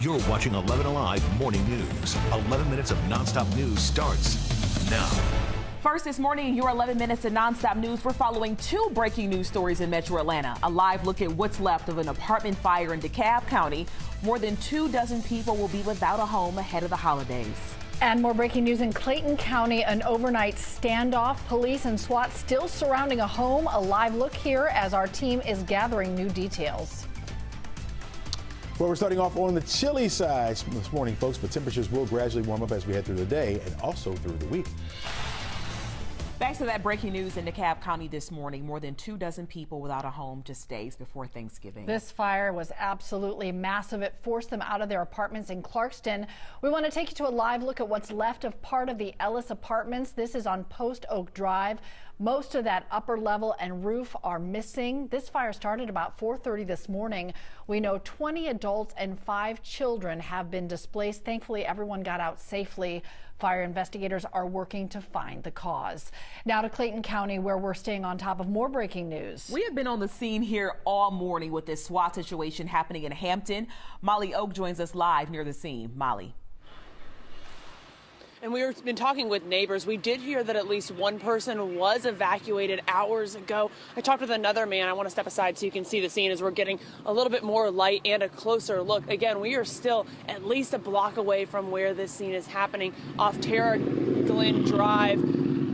You're watching 11 Alive Morning News. 11 minutes of nonstop news starts now. First this morning, your 11 minutes of nonstop news. We're following two breaking news stories in Metro Atlanta. A live look at what's left of an apartment fire in DeKalb County. More than 24 people will be without a home ahead of the holidays. And more breaking news in Clayton County, an overnight standoff. Police and SWAT still surrounding a home. A live look here as our team is gathering new details. Well, we're starting off on the chilly side this morning, folks, but temperatures will gradually warm up as we head through the day and also through the week. Back to that breaking news in DeKalb County this morning. More than 24 people without a home just days before Thanksgiving. This fire was absolutely massive. It forced them out of their apartments in Clarkston. We want to take you to a live look at what's left of part of the Ellis Apartments. This is on Post Oak Drive. Most of that upper level and roof are missing. This fire started about 4:30 this morning. We know 20 adults and 5 children have been displaced. Thankfully, everyone got out safely. Fire investigators are working to find the cause. Now to Clayton County, where we're staying on top of more breaking news. We have been on the scene here all morning with this SWAT situation happening in Hampton. Molly Oak joins us live near the scene. Molly. And we've been talking with neighbors. We did hear that at least one person was evacuated hours ago. I talked with another man. I want to step aside so you can see the scene as we're getting a little bit more light and a closer look. Again, we are still at least a block away from where this scene is happening off Tara Glen Drive.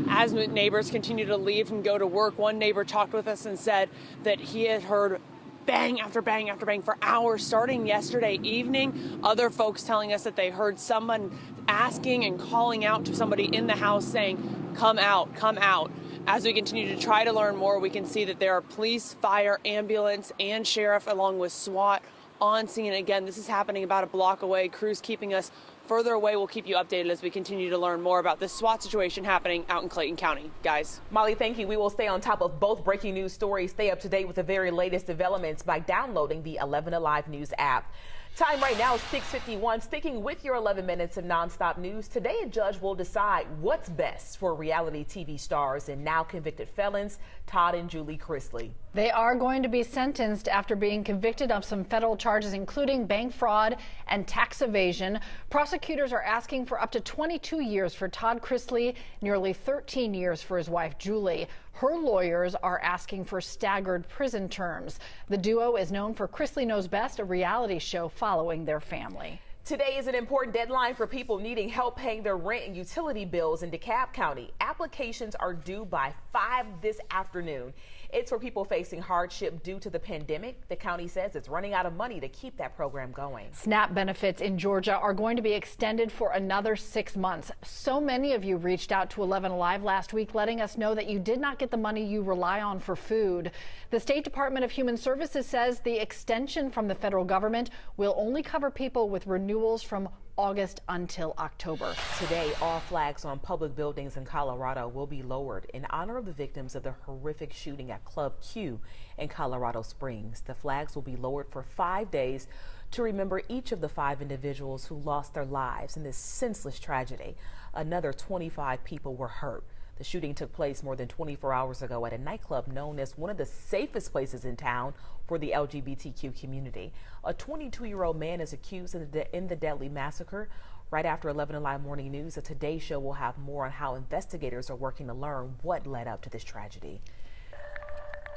As neighbors continue to leave and go to work, one neighbor talked with us and said that he had heard bang after bang after bang for hours starting yesterday evening. Other folks telling us that they heard someone asking and calling out to somebody in the house saying, come out, come out. As we continue to try to learn more, we can see that there are police, fire, ambulance, and sheriff along with SWAT on scene. Again, this is happening about a block away. Crews keeping us further away. We'll keep you updated as we continue to learn more about this SWAT situation happening out in Clayton County. Guys. Molly, thank you. We will stay on top of both breaking news stories. Stay up to date with the very latest developments by downloading the 11 Alive News app. Time right now is 6:51. Sticking with your 11 minutes of nonstop news, today a judge will decide what's best for reality TV stars and now convicted felons Todd and Julie Chrisley. They are going to be sentenced after being convicted of some federal charges, including bank fraud and tax evasion. Prosecutors are asking for up to 22 years for Todd Chrisley, nearly 13 years for his wife Julie. Her lawyers are asking for staggered prison terms. The duo is known for Chrisley Knows Best, a reality show following their family. Today is an important deadline for people needing help paying their rent and utility bills in DeKalb County. Applications are due by 5 this afternoon. It's for people facing hardship due to the pandemic. The county says it's running out of money to keep that program going. SNAP benefits in Georgia are going to be extended for another 6 months. So many of you reached out to 11 Alive last week letting us know that you did not get the money you rely on for food. The State Department of Human Services says the extension from the federal government will only cover people with renewals from August until October. Today, all flags on public buildings in Colorado will be lowered in honor of the victims of the horrific shooting at Club Q in Colorado Springs. The flags will be lowered for 5 days to remember each of the 5 individuals who lost their lives in this senseless tragedy. Another 25 people were hurt. The shooting took place more than 24 hours ago at a nightclub known as one of the safest places in town for the LGBTQ community. A 22-year-old man is accused in the deadly massacre. Right after 11 Alive Morning News, the Today Show will have more on how investigators are working to learn what led up to this tragedy.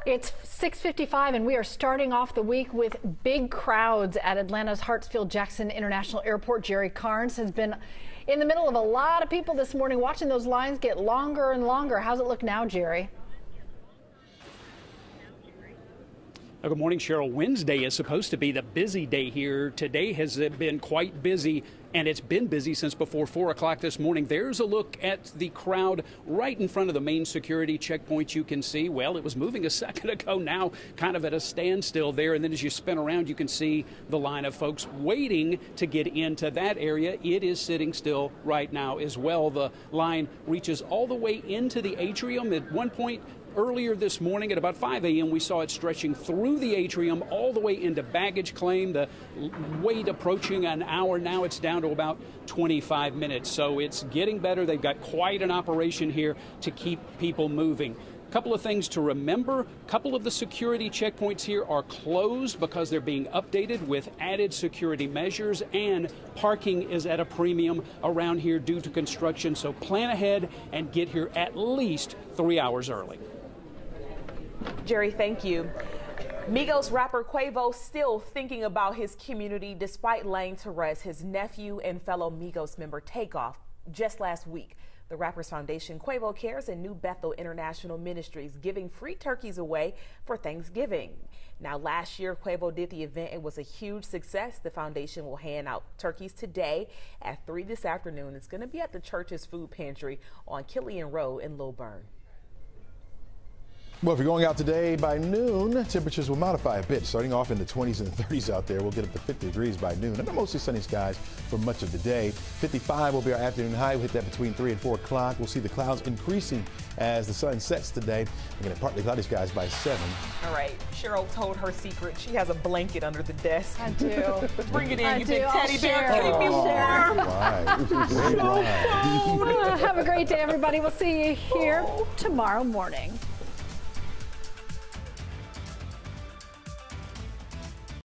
It's 6:55 and we are starting off the week with big crowds at Atlanta's HARTSFIELD-JACKSON International Airport. Jerry Carnes has been in the middle of a lot of people this morning watching those lines get longer and longer. How's it look now, Jerry? Good morning, Cheryl. Wednesday is supposed to be the busy day here. Today has been quite busy, and it's been busy since before 4 o'clock this morning. There's a look at the crowd right in front of the main security checkpoint. You can see, well, it was moving a second ago, now kind of at a standstill there. And then as you spin around, you can see the line of folks waiting to get into that area. It is sitting still right now as well. The line reaches all the way into the atrium. At one point, earlier this morning at about 5 a.m., we saw it stretching through the atrium all the way into baggage claim. The wait approaching an hour. Now it's down to about 25 minutes. So it's getting better. They've got quite an operation here to keep people moving. A couple of things to remember. A couple of the security checkpoints here are closed because they're being updated with added security measures, and parking is at a premium around here due to construction. So plan ahead and get here at least 3 hours early. Jerry, thank you. Migos rapper Quavo still thinking about his community despite laying to rest his nephew and fellow Migos member Takeoff just last week. The rapper's foundation, Quavo Cares, and New Bethel International Ministries giving free turkeys away for Thanksgiving. Now, last year, Quavo did the event. It was a huge success. The foundation will hand out turkeys today at 3 this afternoon. It's going to be at the church's food pantry on Killian Road in Lilburn. Well, if you're going out today by noon, temperatures will modify a bit, starting off in the 20s and 30s out there. We'll get up to 50 degrees by noon, and mostly sunny skies for much of the day. 55 will be our afternoon high. We'll hit that between 3 and 4 o'clock. We'll see the clouds increasing as the sun sets today. We're going to partly cloudy skies by 7. All right, Cheryl told her secret. She has a blanket under the desk. I do. Bring it in, you big I'll teddy bear. share. Keep me warm. Have a great day, everybody. We'll see you here tomorrow morning.